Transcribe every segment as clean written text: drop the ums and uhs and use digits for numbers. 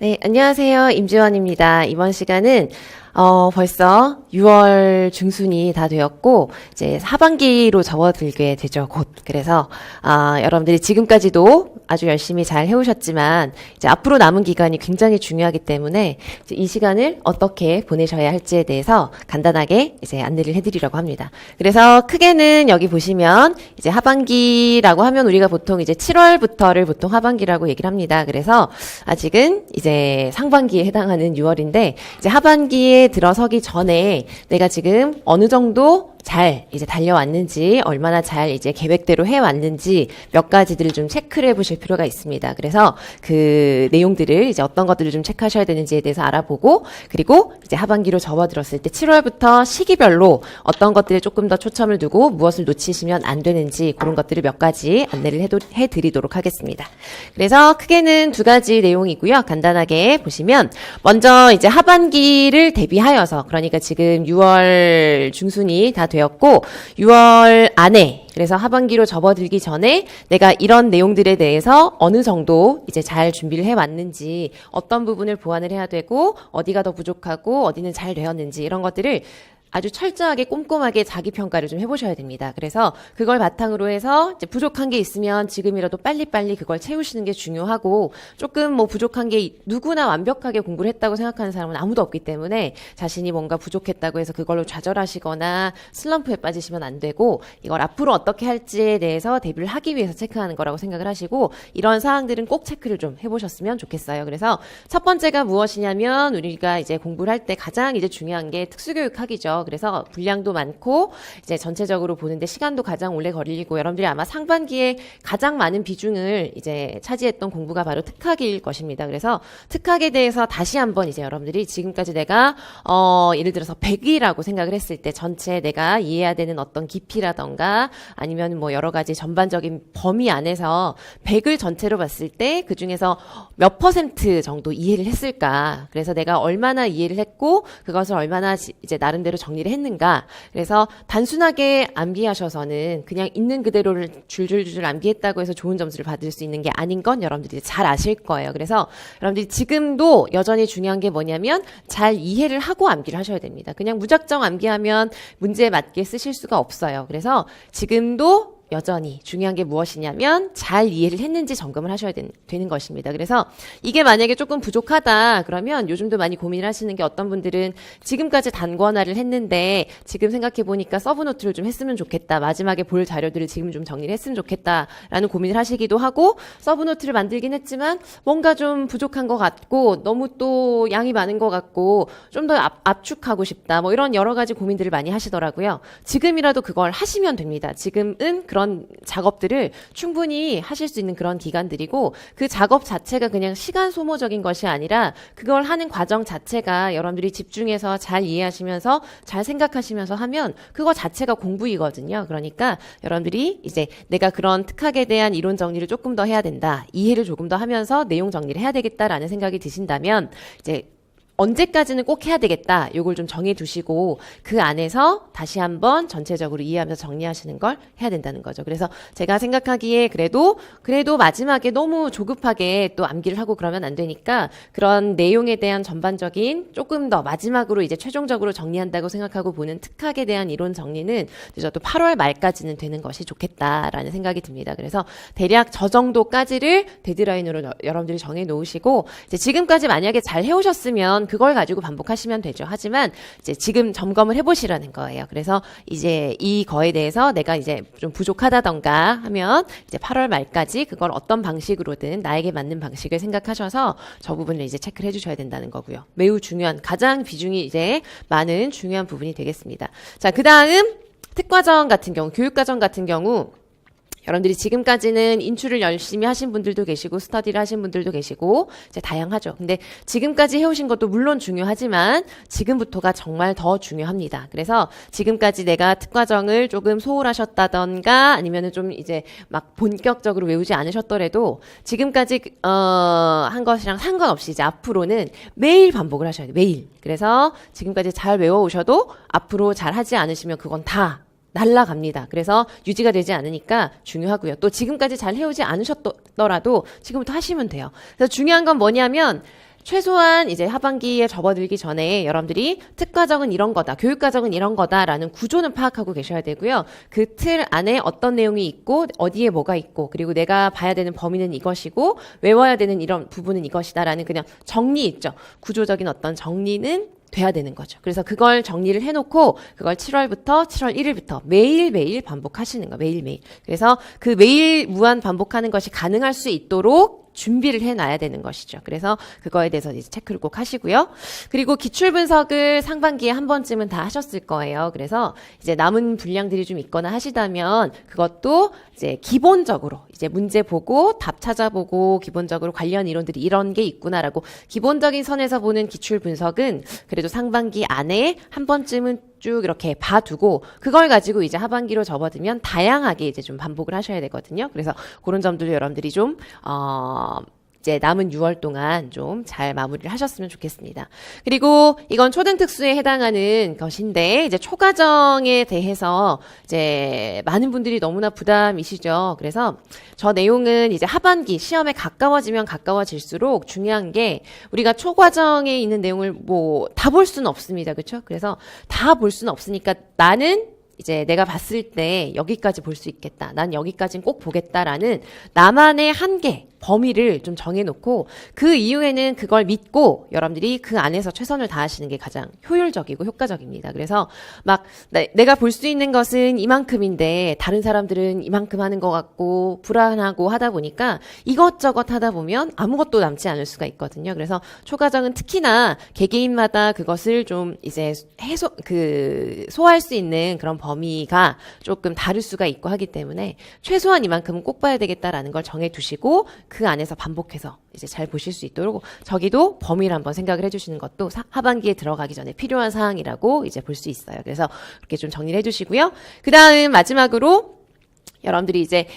네, 안녕하세요. 임지원입니다. 이번 시간은 벌써 6월 중순이 다 되었고 이제 하반기로 접어들게 되죠, 곧. 그래서 여러분들이 지금까지도 아주 열심히 잘 해오셨지만 이제 앞으로 남은 기간이 굉장히 중요하기 때문에 이제 이 시간을 어떻게 보내셔야 할지에 대해서 간단하게 이제 안내를 해드리려고 합니다. 그래서 크게는 여기 보시면 이제 하반기라고 하면 우리가 보통 이제 7월부터를 보통 하반기라고 얘기를 합니다. 그래서 아직은 이제 상반기에 해당하는 6월인데 이제 하반기에 들어서기 전에 내가 지금 어느 정도 잘 이제 달려왔는지, 얼마나 잘 이제 계획대로 해왔는지 몇 가지들을 좀 체크를 해보실 필요가 있습니다. 그래서 그 내용들을 이제 어떤 것들을 좀 체크하셔야 되는지에 대해서 알아보고, 그리고 이제 하반기로 접어들었을 때 7월부터 시기별로 어떤 것들에 조금 더 초점을 두고 무엇을 놓치시면 안 되는지 그런 것들을 몇 가지 안내를 해드리도록 하겠습니다. 그래서 크게는 두 가지 내용이고요. 간단하게 보시면 먼저 이제 하반기를 대비하여서, 그러니까 지금 6월 중순이 다 되었고 6월 안에, 그래서 하반기로 접어들기 전에 내가 이런 내용들에 대해서 어느 정도 이제 잘 준비를 해왔는지, 어떤 부분을 보완을 해야 되고 어디가 더 부족하고 어디는 잘 되었는지, 이런 것들을 아주 철저하게 꼼꼼하게 자기 평가를 좀 해보셔야 됩니다. 그래서 그걸 바탕으로 해서 이제 부족한 게 있으면 지금이라도 빨리빨리 그걸 채우시는 게 중요하고, 조금 뭐 부족한 게, 누구나 완벽하게 공부를 했다고 생각하는 사람은 아무도 없기 때문에 자신이 뭔가 부족했다고 해서 그걸로 좌절하시거나 슬럼프에 빠지시면 안 되고, 이걸 앞으로 어떻게 할지에 대해서 대비를 하기 위해서 체크하는 거라고 생각을 하시고, 이런 사항들은 꼭 체크를 좀 해보셨으면 좋겠어요. 그래서 첫 번째가 무엇이냐면, 우리가 이제 공부를 할 때 가장 이제 중요한 게 특수교육학이죠. 그래서 분량도 많고 이제 전체적으로 보는데 시간도 가장 오래 걸리고, 여러분들이 아마 상반기에 가장 많은 비중을 이제 차지했던 공부가 바로 특학일 것입니다. 그래서 특학에 대해서 다시 한번 이제 여러분들이 지금까지 내가 예를 들어서 100이라고 생각을 했을 때 전체 내가 이해해야 되는 어떤 깊이라던가 아니면 뭐 여러 가지 전반적인 범위 안에서 100을 전체로 봤을 때 그 중에서 몇 퍼센트 정도 이해를 했을까? 그래서 내가 얼마나 이해를 했고 그것을 얼마나 이제 나름대로 정리를 했는가. 그래서 단순하게 암기하셔서는 그냥 있는 그대로를 줄줄줄 암기했다고 해서 좋은 점수를 받을 수 있는 게 아닌 건 여러분들이 잘 아실 거예요. 그래서 여러분들이 지금도 여전히 중요한 게 뭐냐면 잘 이해를 하고 암기를 하셔야 됩니다. 그냥 무작정 암기하면 문제에 맞게 쓰실 수가 없어요. 그래서 지금도 여전히 중요한 게 무엇이냐면 잘 이해를 했는지 점검을 하셔야 되는 것입니다. 그래서 이게 만약에 조금 부족하다 그러면 요즘도 많이 고민을 하시는 게, 어떤 분들은 지금까지 단권화를 했는데 지금 생각해 보니까 서브노트를 좀 했으면 좋겠다, 마지막에 볼 자료들을 지금 좀 정리를 했으면 좋겠다라는 고민을 하시기도 하고, 서브노트를 만들긴 했지만 뭔가 좀 부족한 것 같고 너무 또 양이 많은 것 같고 좀 더 압축하고 싶다, 뭐 이런 여러 가지 고민들을 많이 하시더라고요. 지금이라도 그걸 하시면 됩니다. 지금은 그런 작업들을 충분히 하실 수 있는 그런 기간들이고, 그 작업 자체가 그냥 시간 소모적인 것이 아니라 그걸 하는 과정 자체가 여러분들이 집중해서 잘 이해하시면서 잘 생각하시면서 하면 그거 자체가 공부이거든요. 그러니까 여러분들이 이제 내가 그런 특학에 대한 이론 정리를 조금 더 해야 된다, 이해를 조금 더 하면서 내용 정리를 해야 되겠다라는 생각이 드신다면 이제 언제까지는 꼭 해야 되겠다, 요걸 좀 정해 두시고 그 안에서 다시 한번 전체적으로 이해하면서 정리하시는 걸 해야 된다는 거죠. 그래서 제가 생각하기에 그래도 마지막에 너무 조급하게 또 암기를 하고 그러면 안 되니까, 그런 내용에 대한 전반적인 조금 더 마지막으로 이제 최종적으로 정리한다고 생각하고 보는 특학에 대한 이론 정리는 늦어도 8월 말까지는 되는 것이 좋겠다라는 생각이 듭니다. 그래서 대략 저 정도까지를 데드라인으로 여러분들이 정해 놓으시고, 이제 지금까지 만약에 잘 해오셨으면 그걸 가지고 반복하시면 되죠. 하지만 이제 지금 점검을 해보시라는 거예요. 그래서 이제 이거에 대해서 내가 이제 좀 부족하다던가 하면 이제 8월 말까지 그걸 어떤 방식으로든 나에게 맞는 방식을 생각하셔서 저 부분을 이제 체크를 해주셔야 된다는 거고요. 매우 중요한, 가장 비중이 이제 많은 중요한 부분이 되겠습니다. 자, 그 다음 특과정 같은 경우, 교육과정 같은 경우 여러분들이 지금까지는 인출을 열심히 하신 분들도 계시고 스터디를 하신 분들도 계시고 이제 다양하죠. 근데 지금까지 해오신 것도 물론 중요하지만 지금부터가 정말 더 중요합니다. 그래서 지금까지 내가 특과정을 조금 소홀하셨다던가 아니면은 좀 이제 막 본격적으로 외우지 않으셨더라도 지금까지 한 것이랑 상관없이 이제 앞으로는 매일 반복을 하셔야 돼요. 매일. 그래서 지금까지 잘 외워오셔도 앞으로 잘 하지 않으시면 그건 다 날라갑니다. 그래서 유지가 되지 않으니까 중요하고요. 또 지금까지 잘 해오지 않으셨더라도 지금부터 하시면 돼요. 그래서 중요한 건 뭐냐면 최소한 이제 하반기에 접어들기 전에 여러분들이 특과정은 이런 거다, 교육과정은 이런 거다라는 구조는 파악하고 계셔야 되고요. 그 틀 안에 어떤 내용이 있고 어디에 뭐가 있고 그리고 내가 봐야 되는 범위는 이것이고 외워야 되는 이런 부분은 이것이다라는 그냥 정리 있죠. 구조적인 어떤 정리는 돼야 되는 거죠. 그래서 그걸 정리를 해놓고 그걸 7월부터 7월 1일부터 매일매일 반복하시는 거, 매일매일. 그래서 그 매일 무한 반복하는 것이 가능할 수 있도록 준비를 해놔야 되는 것이죠. 그래서 그거에 대해서 이제 체크를 꼭 하시고요. 그리고 기출 분석을 상반기에 한 번쯤은 다 하셨을 거예요. 그래서 이제 남은 분량들이 좀 있거나 하시다면 그것도 이제 기본적으로 이제 문제 보고 답 찾아보고 기본적으로 관련 이론들이 이런 게 있구나라고 기본적인 선에서 보는 기출 분석은 그래도 상반기 안에 한 번쯤은 쭉 이렇게 봐두고 그걸 가지고 이제 하반기로 접어들면 다양하게 이제 좀 반복을 하셔야 되거든요. 그래서 그런 점들도 여러분들이 좀 이제 남은 6월 동안 좀 잘 마무리를 하셨으면 좋겠습니다. 그리고 이건 초등특수에 해당하는 것인데 이제 초과정에 대해서 이제 많은 분들이 너무나 부담이시죠. 그래서 저 내용은 이제 하반기 시험에 가까워지면 가까워질수록 중요한 게 우리가 초과정에 있는 내용을 뭐 다 볼 수는 없습니다. 그렇죠? 그래서 다 볼 수는 없으니까 나는 이제 내가 봤을 때 여기까지 볼 수 있겠다. 난 여기까지는 꼭 보겠다라는 나만의 한계, 범위를 좀 정해놓고 그 이후에는 그걸 믿고 여러분들이 그 안에서 최선을 다하시는 게 가장 효율적이고 효과적입니다. 그래서 막 내가 볼 수 있는 것은 이만큼인데 다른 사람들은 이만큼 하는 것 같고 불안하고 하다 보니까 이것저것 하다 보면 아무것도 남지 않을 수가 있거든요. 그래서 초과정은 특히나 개개인마다 그것을 좀 이제 소화할 수 있는 그런 범위가 조금 다를 수가 있고 하기 때문에 최소한 이만큼은 꼭 봐야 되겠다라는 걸 정해두시고 그 안에서 반복해서 이제 잘 보실 수 있도록 저기도 범위를 한번 생각을 해주시는 것도 하반기에 들어가기 전에 필요한 사항이라고 이제 볼 수 있어요. 그래서 그렇게 좀 정리를 해주시고요. 그 다음 마지막으로 여러분들이 이제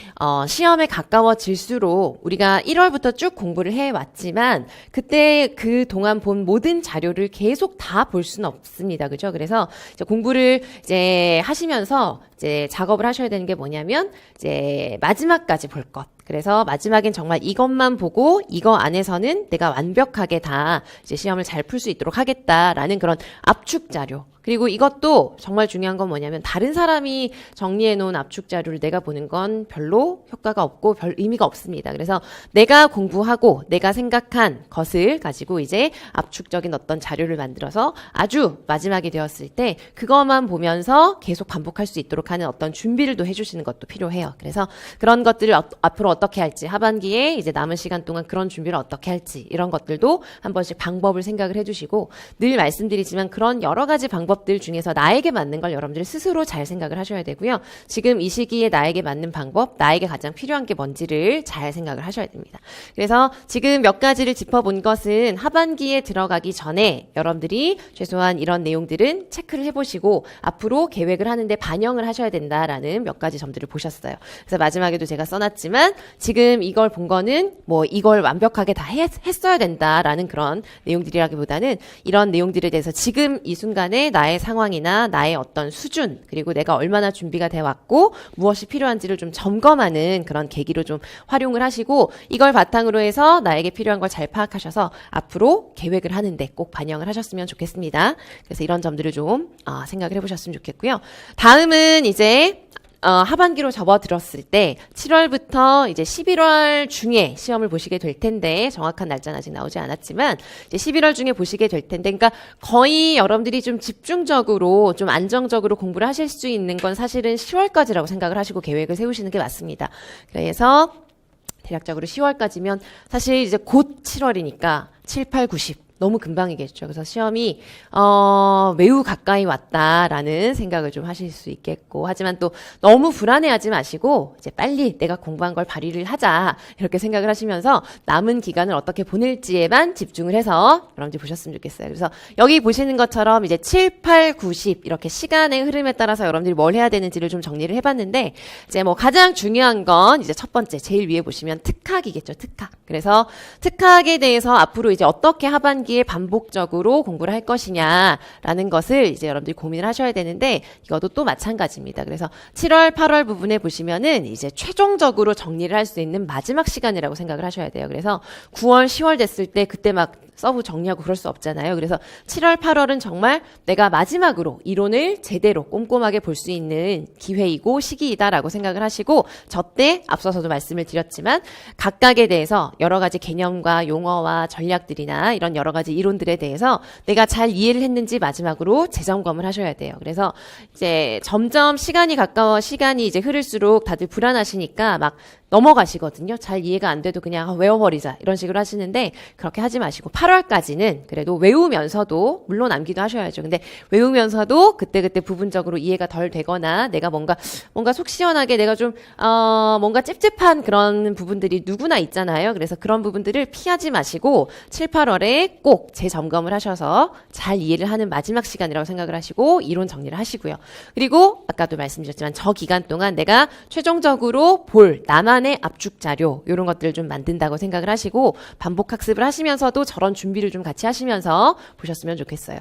시험에 가까워질수록 우리가 1월부터 쭉 공부를 해왔지만 그때 그 동안 본 모든 자료를 계속 다 볼 수는 없습니다. 그죠? 그래서 이제 공부를 이제 하시면서 이제 작업을 하셔야 되는 게 뭐냐면 이제 마지막까지 볼 것. 그래서 마지막엔 정말 이것만 보고 이거 안에서는 내가 완벽하게 다 이제 시험을 잘 풀 수 있도록 하겠다라는 그런 압축 자료. 그리고 이것도 정말 중요한 건 뭐냐면 다른 사람이 정리해 놓은 압축 자료를 내가 보는 건 별로 효과가 없고 별 의미가 없습니다. 그래서 내가 공부하고 내가 생각한 것을 가지고 이제 압축적인 어떤 자료를 만들어서 아주 마지막이 되었을 때 그것만 보면서 계속 반복할 수 있도록 하는 어떤 준비를 또 해주시는 것도 필요해요. 그래서 그런 것들을 앞으로 어떻게 할지 하반기에 이제 남은 시간 동안 그런 준비를 어떻게 할지 이런 것들도 한 번씩 방법을 생각을 해주시고 늘 말씀드리지만 그런 여러 가지 방법들 중에서 나에게 맞는 걸 여러분들이 스스로 잘 생각을 하셔야 되고요. 지금 이 시기에 나에게 맞는 방법, 나에게 가장 필요한 게 뭔지를 잘 생각을 하셔야 됩니다. 그래서 지금 몇 가지를 짚어본 것은 하반기에 들어가기 전에 여러분들이 최소한 이런 내용들은 체크를 해보시고 앞으로 계획을 하는데 반영을 하셔야 된다라는 몇 가지 점들을 보셨어요. 그래서 마지막에도 제가 써놨지만 지금 이걸 본 거는 뭐 이걸 완벽하게 다 했어야 된다라는 그런 내용들이라기보다는 이런 내용들에 대해서 지금 이 순간에 나의 상황이나 나의 어떤 수준 그리고 내가 얼마나 준비가 돼 왔고 무엇이 필요한지를 좀 점검하는 그런 계기로 좀 활용을 하시고 이걸 바탕으로 해서 나에게 필요한 걸 잘 파악하셔서 앞으로 계획을 하는데 꼭 반영을 하셨으면 좋겠습니다. 그래서 이런 점들을 좀 생각을 해보셨으면 좋겠고요. 다음은 이제 하반기로 접어들었을 때 7월부터 이제 11월 중에 시험을 보시게 될 텐데 정확한 날짜는 아직 나오지 않았지만 이제 11월 중에 보시게 될 텐데 그러니까 거의 여러분들이 좀 집중적으로 좀 안정적으로 공부를 하실 수 있는 건 사실은 10월까지라고 생각을 하시고 계획을 세우시는 게 맞습니다. 그래서 대략적으로 10월까지면 사실 이제 곧 7월이니까 7, 8, 90 너무 금방이겠죠. 그래서 시험이 매우 가까이 왔다라는 생각을 좀 하실 수 있겠고 하지만 또 너무 불안해하지 마시고 이제 빨리 내가 공부한 걸 발휘를 하자 이렇게 생각을 하시면서 남은 기간을 어떻게 보낼지에만 집중을 해서 여러분들 보셨으면 좋겠어요. 그래서 여기 보시는 것처럼 이제 7, 8, 90 이렇게 시간의 흐름에 따라서 여러분들이 뭘 해야 되는지를 좀 정리를 해봤는데 이제 뭐 가장 중요한 건 이제 첫 번째 제일 위에 보시면 특학이겠죠. 특학. 그래서 특학에 대해서 앞으로 이제 어떻게 하반기에 반복적으로 공부를 할 것이냐라는 것을 이제 여러분들이 고민을 하셔야 되는데 이것도 또 마찬가지입니다. 그래서 7월, 8월 부분에 보시면은 이제 최종적으로 정리를 할 수 있는 마지막 시간이라고 생각을 하셔야 돼요. 그래서 9월, 10월 됐을 때 그때 막 서브 정리하고 그럴 수 없잖아요. 그래서 7월, 8월은 정말 내가 마지막으로 이론을 제대로 꼼꼼하게 볼 수 있는 기회이고 시기이다라고 생각을 하시고 저 때 앞서서도 말씀을 드렸지만 각각에 대해서 여러 가지 개념과 용어와 전략들이나 이런 여러 가지 이론들에 대해서 내가 잘 이해를 했는지 마지막으로 재점검을 하셔야 돼요. 그래서 이제 점점 시간이 이제 흐를수록 다들 불안하시니까 막 넘어가시거든요. 잘 이해가 안 돼도 그냥 외워버리자 이런 식으로 하시는데 그렇게 하지 마시고 8월까지는 그래도 외우면서도 물론 암기도 하셔야죠. 근데 외우면서도 그때그때 부분적으로 이해가 덜 되거나 내가 뭔가 속 시원하게 내가 좀 뭔가 찝찝한 그런 부분들이 누구나 있잖아요. 그래서 그런 부분들을 피하지 마시고 7, 8월에 꼭 재점검을 하셔서 잘 이해를 하는 마지막 시간이라고 생각을 하시고 이론 정리를 하시고요. 그리고 아까도 말씀드렸지만 저 기간 동안 내가 최종적으로 볼 나만의 압축 자료 이런 것들을 좀 만든다고 생각을 하시고 반복 학습을 하시면서도 저런 준비를 좀 같이 하시면서 보셨으면 좋겠어요.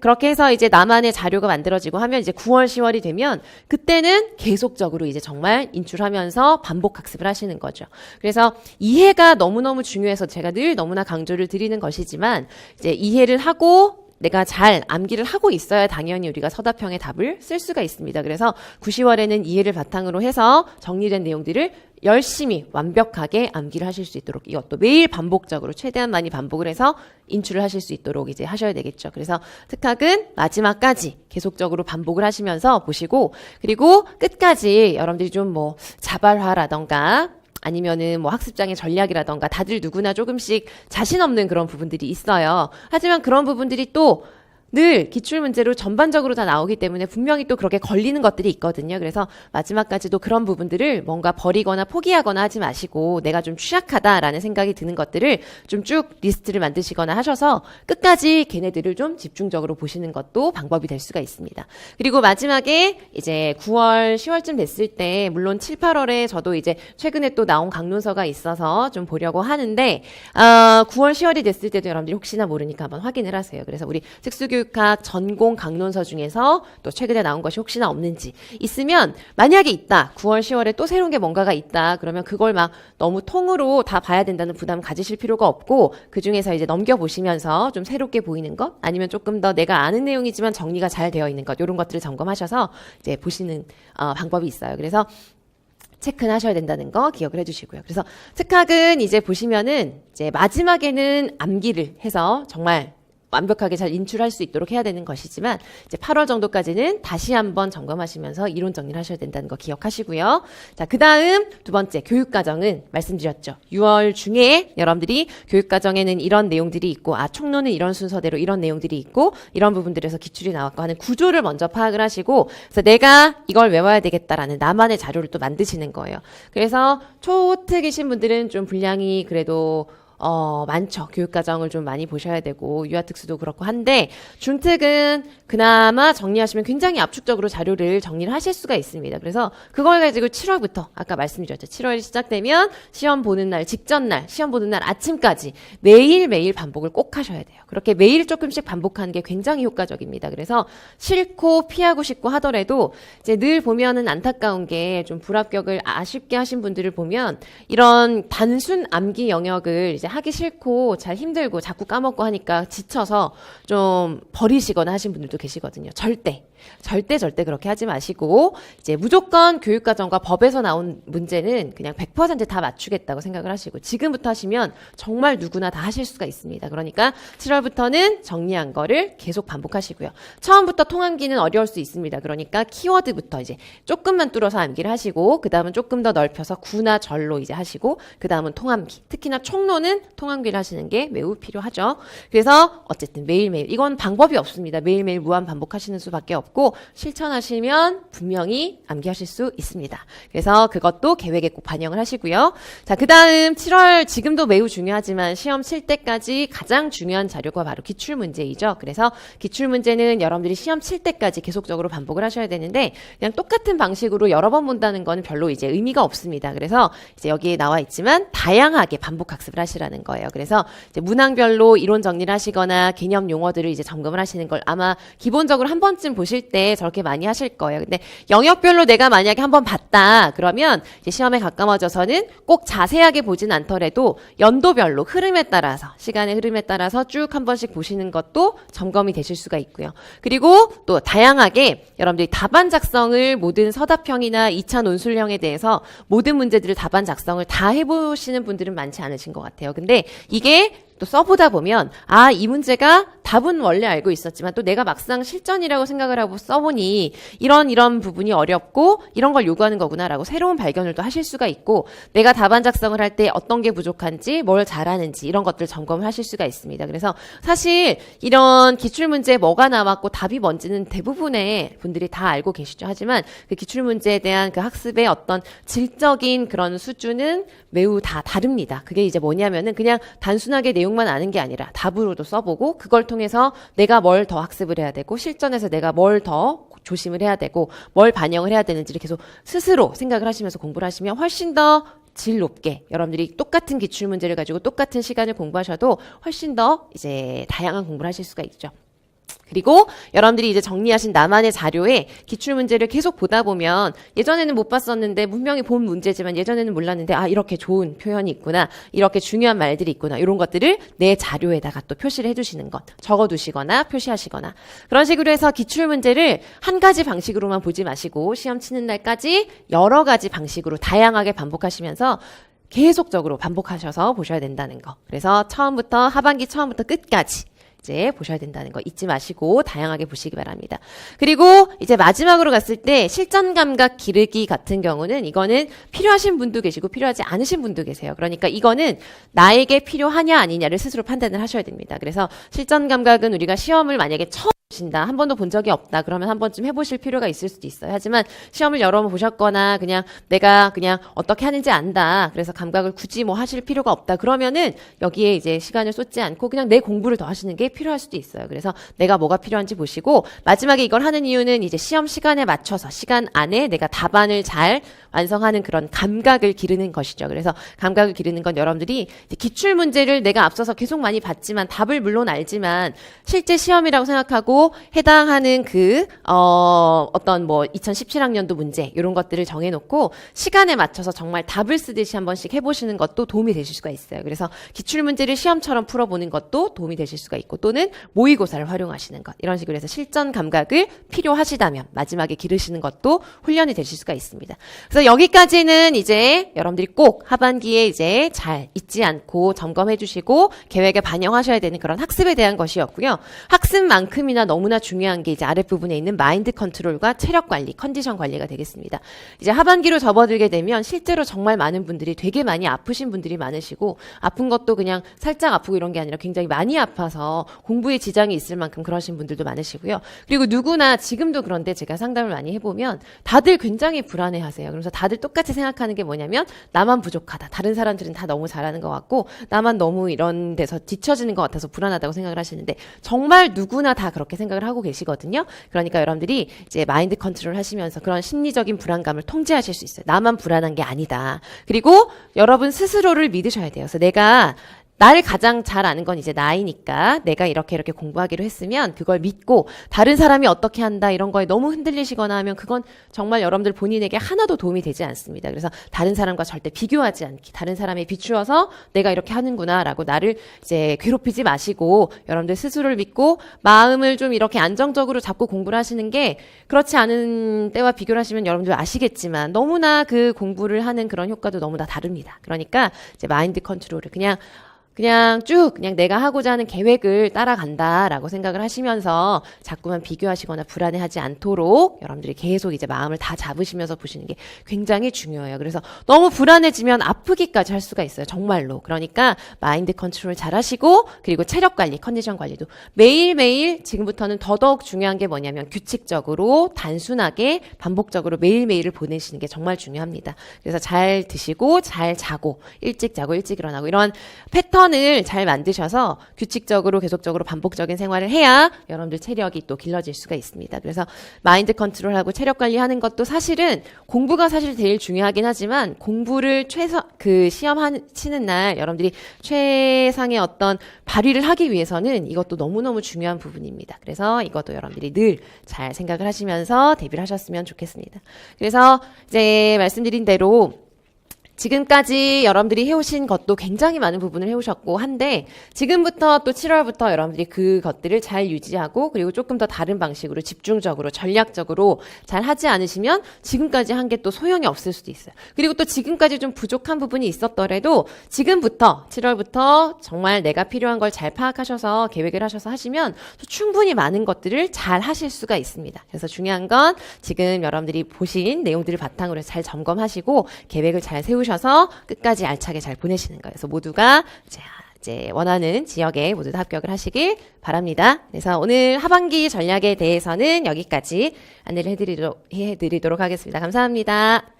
그렇게 해서 이제 나만의 자료가 만들어지고 하면 이제 9월, 10월이 되면 그때는 계속적으로 이제 정말 인출하면서 반복 학습을 하시는 거죠. 그래서 이해가 너무너무 중요해서 제가 늘 너무나 강조를 드리는 것이지만 이제 이해를 하고 내가 잘 암기를 하고 있어야 당연히 우리가 서답형의 답을 쓸 수가 있습니다. 그래서 9, 10월에는 이해를 바탕으로 해서 정리된 내용들을 열심히 완벽하게 암기를 하실 수 있도록 이것도 매일 반복적으로 최대한 많이 반복을 해서 인출을 하실 수 있도록 이제 하셔야 되겠죠. 그래서 특학은 마지막까지 계속적으로 반복을 하시면서 보시고 그리고 끝까지 여러분들이 좀 뭐 자발화라던가 아니면은 뭐 학습장의 전략이라던가 다들 누구나 조금씩 자신 없는 그런 부분들이 있어요. 하지만 그런 부분들이 또 늘 기출문제로 전반적으로 다 나오기 때문에 분명히 또 그렇게 걸리는 것들이 있거든요. 그래서 마지막까지도 그런 부분들을 뭔가 버리거나 포기하거나 하지 마시고 내가 좀 취약하다라는 생각이 드는 것들을 좀 쭉 리스트를 만드시거나 하셔서 끝까지 걔네들을 좀 집중적으로 보시는 것도 방법이 될 수가 있습니다. 그리고 마지막에 이제 9월, 10월쯤 됐을 때 물론 7, 8월에 저도 이제 최근에 또 나온 강론서가 있어서 좀 보려고 하는데 9월, 10월이 됐을 때도 여러분들이 혹시나 모르니까 한번 확인을 하세요. 그래서 우리 특수교육학 전공 강론서 중에서 또 최근에 나온 것이 혹시나 없는지 있으면 만약에 있다. 9월, 10월에 또 새로운 게 뭔가가 있다. 그러면 그걸 막 너무 통으로 다 봐야 된다는 부담 가지실 필요가 없고 그중에서 이제 넘겨보시면서 좀 새롭게 보이는 것 아니면 조금 더 내가 아는 내용이지만 정리가 잘 되어 있는 것 이런 것들을 점검하셔서 이제 보시는 방법이 있어요. 그래서 체크는 하셔야 된다는 거 기억을 해주시고요. 그래서 특학은 이제 보시면은 이제 마지막에는 암기를 해서 정말 완벽하게 잘 인출할 수 있도록 해야 되는 것이지만 이제 8월 정도까지는 다시 한번 점검하시면서 이론 정리를 하셔야 된다는 거 기억하시고요. 자, 그다음 두 번째 교육과정은 말씀드렸죠. 6월 중에 여러분들이 교육과정에는 이런 내용들이 있고 총론은 이런 순서대로 이런 내용들이 있고 이런 부분들에서 기출이 나왔고 하는 구조를 먼저 파악을 하시고 그래서 내가 이걸 외워야 되겠다라는 나만의 자료를 또 만드시는 거예요. 그래서 초특이신 분들은 좀 분량이 그래도 많죠. 교육과정을 좀 많이 보셔야 되고, 유아특수도 그렇고 한데, 중특은 그나마 정리하시면 굉장히 압축적으로 자료를 정리를 하실 수가 있습니다. 그래서 그걸 가지고 7월부터, 아까 말씀드렸죠. 7월이 시작되면 시험 보는 날, 직전 날, 시험 보는 날 아침까지 매일매일 반복을 꼭 하셔야 돼요. 그렇게 매일 조금씩 반복하는 게 굉장히 효과적입니다. 그래서 싫고 피하고 싶고 하더라도, 이제 늘 보면은 안타까운 게 좀 불합격을 아쉽게 하신 분들을 보면, 이런 단순 암기 영역을 이제 하기 싫고 잘 힘들고 자꾸 까먹고 하니까 지쳐서 좀 버리시거나 하신 분들도 계시거든요. 절대 그렇게 하지 마시고 이제 무조건 교육과정과 법에서 나온 문제는 그냥 100% 다 맞추겠다고 생각을 하시고 지금부터 하시면 정말 누구나 다 하실 수가 있습니다. 그러니까 7월부터는 정리한 거를 계속 반복하시고요. 처음부터 통암기는 어려울 수 있습니다. 그러니까 키워드부터 이제 조금만 뚫어서 암기를 하시고 그 다음은 조금 더 넓혀서 구나 절로 이제 하시고 그 다음은 통암기. 특히나 총론은 통암기를 하시는 게 매우 필요하죠. 그래서 어쨌든 매일매일 이건 방법이 없습니다. 매일매일 무한 반복하시는 수밖에 없고 실천하시면 분명히 암기하실 수 있습니다. 그래서 그것도 계획에 꼭 반영을 하시고요. 자, 그 다음 7월 지금도 매우 중요하지만 시험 칠 때까지 가장 중요한 자료가 바로 기출문제이죠. 그래서 기출문제는 여러분들이 시험 칠 때까지 계속적으로 반복을 하셔야 되는데 그냥 똑같은 방식으로 여러 번 본다는 건 별로 이제 의미가 없습니다. 그래서 이제 여기에 나와 있지만 다양하게 반복 학습을 하시라는 거예요. 그래서 이제 문항별로 이론 정리를 하시거나 개념 용어들을 이제 점검을 하시는 걸 아마 기본적으로 한 번쯤 보실 보실 때 저렇게 많이 하실 거예요. 근데 영역별로 내가 만약에 한번 봤다 그러면 이제 시험에 가까워져서는 꼭 자세하게 보진 않더라도 연도별로 흐름에 따라서 시간의 흐름에 따라서 쭉 한 번씩 보시는 것도 점검이 되실 수가 있고요. 그리고 또 다양하게 여러분들이 답안 작성을 모든 서답형이나 2차 논술형에 대해서 모든 문제들을 답안 작성을 다 해보시는 분들은 많지 않으신 것 같아요. 근데 이게 또 써보다 보면 아, 이 문제가 답은 원래 알고 있었지만 또 내가 막상 실전이라고 생각을 하고 써보니 이런 부분이 어렵고 이런 걸 요구하는 거구나라고 새로운 발견을 또 하실 수가 있고 내가 답안 작성을 할 때 어떤 게 부족한지 뭘 잘하는지 이런 것들 점검을 하실 수가 있습니다. 그래서 사실 이런 기출문제에 뭐가 나왔고 답이 뭔지는 대부분의 분들이 다 알고 계시죠. 하지만 그 기출문제에 대한 그 학습의 어떤 질적인 그런 수준은 매우 다 다릅니다. 그게 이제 뭐냐면은 그냥 단순하게 내용만 아는 게 아니라 답으로도 써보고 그걸 통해서 내가 뭘 더 학습을 해야 되고 실전에서 내가 뭘 더 조심을 해야 되고 뭘 반영을 해야 되는지를 계속 스스로 생각을 하시면서 공부를 하시면 훨씬 더 질 높게 여러분들이 똑같은 기출문제를 가지고 똑같은 시간을 공부하셔도 훨씬 더 이제 다양한 공부를 하실 수가 있죠. 그리고 여러분들이 이제 정리하신 나만의 자료에 기출문제를 계속 보다 보면 예전에는 못 봤었는데 분명히 본 문제지만 예전에는 몰랐는데 아, 이렇게 좋은 표현이 있구나. 이렇게 중요한 말들이 있구나. 이런 것들을 내 자료에다가 또 표시를 해두시는 것. 적어두시거나 표시하시거나 그런 식으로 해서 기출문제를 한 가지 방식으로만 보지 마시고 시험 치는 날까지 여러 가지 방식으로 다양하게 반복하시면서 계속적으로 반복하셔서 보셔야 된다는 거. 그래서 하반기 처음부터 끝까지 이제 보셔야 된다는 거 잊지 마시고 다양하게 보시기 바랍니다. 그리고 이제 마지막으로 갔을 때 실전 감각 기르기 같은 경우는 이거는 필요하신 분도 계시고 필요하지 않으신 분도 계세요. 그러니까 이거는 나에게 필요하냐 아니냐를 스스로 판단을 하셔야 됩니다. 그래서 실전 감각은 우리가 시험을 만약에 처음 보신다. 한 번도 본 적이 없다. 그러면 한 번쯤 해보실 필요가 있을 수도 있어요. 하지만 시험을 여러 번 보셨거나 그냥 내가 그냥 어떻게 하는지 안다. 그래서 감각을 굳이 뭐 하실 필요가 없다. 그러면은 여기에 이제 시간을 쏟지 않고 그냥 내 공부를 더 하시는 게 필요할 수도 있어요. 그래서 내가 뭐가 필요한지 보시고 마지막에 이걸 하는 이유는 이제 시험 시간에 맞춰서 시간 안에 내가 답안을 잘 완성하는 그런 감각을 기르는 것이죠. 그래서 감각을 기르는 건 여러분들이 기출 문제를 내가 앞서서 계속 많이 봤지만 답을 물론 알지만 실제 시험이라고 생각하고 해당하는 어떤 뭐 2017학년도 문제 이런 것들을 정해놓고 시간에 맞춰서 정말 답을 쓰듯이 한 번씩 해보시는 것도 도움이 되실 수가 있어요. 그래서 기출 문제를 시험처럼 풀어보는 것도 도움이 되실 수가 있고 또는 모의고사를 활용하시는 것 이런 식으로 해서 실전 감각을 필요하시다면 마지막에 기르시는 것도 훈련이 되실 수가 있습니다. 그래서 여기까지는 이제 여러분들이 꼭 하반기에 이제 잘 잊지 않고 점검해 주시고 계획에 반영하셔야 되는 그런 학습에 대한 것이었고요. 학습만큼이나 너무나 중요한 게 이제 아랫부분에 있는 마인드 컨트롤과 체력 관리, 컨디션 관리가 되겠습니다. 이제 하반기로 접어들게 되면 실제로 정말 많은 분들이 되게 많이 아프신 분들이 많으시고 아픈 것도 그냥 살짝 아프고 이런 게 아니라 굉장히 많이 아파서 공부에 지장이 있을 만큼 그러신 분들도 많으시고요. 그리고 누구나 지금도 그런데 제가 상담을 많이 해보면 다들 굉장히 불안해하세요. 그래서 다들 똑같이 생각하는 게 뭐냐면 나만 부족하다. 다른 사람들은 다 너무 잘하는 것 같고 나만 너무 이런 데서 뒤처지는 것 같아서 불안하다고 생각을 하시는데 정말 누구나 다 그렇게 생각을 하고 계시거든요. 그러니까 여러분들이 이제 마인드 컨트롤 하시면서 그런 심리적인 불안감을 통제하실 수 있어요. 나만 불안한 게 아니다. 그리고 여러분 스스로를 믿으셔야 돼요. 그래서 내가 날 가장 잘 아는 건 이제 나이니까 내가 이렇게 공부하기로 했으면 그걸 믿고 다른 사람이 어떻게 한다 이런 거에 너무 흔들리시거나 하면 그건 정말 여러분들 본인에게 하나도 도움이 되지 않습니다. 그래서 다른 사람과 절대 비교하지 않기, 다른 사람에 비추어서 내가 이렇게 하는구나라고 나를 이제 괴롭히지 마시고 여러분들 스스로를 믿고 마음을 좀 이렇게 안정적으로 잡고 공부를 하시는 게 그렇지 않은 때와 비교를 하시면 여러분들 아시겠지만 너무나 그 공부를 하는 그런 효과도 너무나 다릅니다. 그러니까 이제 마인드 컨트롤을 그냥 내가 하고자 하는 계획을 따라간다라고 생각을 하시면서 자꾸만 비교하시거나 불안해하지 않도록 여러분들이 계속 이제 마음을 다 잡으시면서 보시는 게 굉장히 중요해요. 그래서 너무 불안해지면 아프기까지 할 수가 있어요. 정말로. 그러니까 마인드 컨트롤 잘 하시고 그리고 체력 관리, 컨디션 관리도 매일매일 지금부터는 더더욱 중요한 게 뭐냐면 규칙적으로 단순하게 반복적으로 매일매일을 보내시는 게 정말 중요합니다. 그래서 잘 드시고 잘 자고 일찍 자고 일찍 일어나고 이런 패턴 습관을 잘 만드셔서 규칙적으로 계속적으로 반복적인 생활을 해야 여러분들 체력이 또 길러질 수가 있습니다. 그래서 마인드 컨트롤하고 체력 관리하는 것도 사실은 공부가 사실 제일 중요하긴 하지만 공부를 시험 치는 날 여러분들이 최상의 어떤 발휘를 하기 위해서는 이것도 너무너무 중요한 부분입니다. 그래서 이것도 여러분들이 늘 잘 생각을 하시면서 대비를 하셨으면 좋겠습니다. 그래서 이제 말씀드린 대로 지금까지 여러분들이 해오신 것도 굉장히 많은 부분을 해오셨고 한데 지금부터 또 7월부터 여러분들이 그것들을 잘 유지하고 그리고 조금 더 다른 방식으로 집중적으로 전략적으로 잘 하지 않으시면 지금까지 한 게 또 소용이 없을 수도 있어요. 그리고 또 지금까지 좀 부족한 부분이 있었더라도 지금부터 7월부터 정말 내가 필요한 걸 잘 파악하셔서 계획을 하셔서 하시면 충분히 많은 것들을 잘 하실 수가 있습니다. 그래서 중요한 건 지금 여러분들이 보신 내용들을 바탕으로 잘 점검하시고 계획을 잘 세우셔서 끝까지 알차게 잘 보내시는 거예요. 그래서 모두가 이제 원하는 지역에 모두 다 합격을 하시길 바랍니다. 그래서 오늘 하반기 전략에 대해서는 여기까지 안내를 해드리도록 하겠습니다. 감사합니다.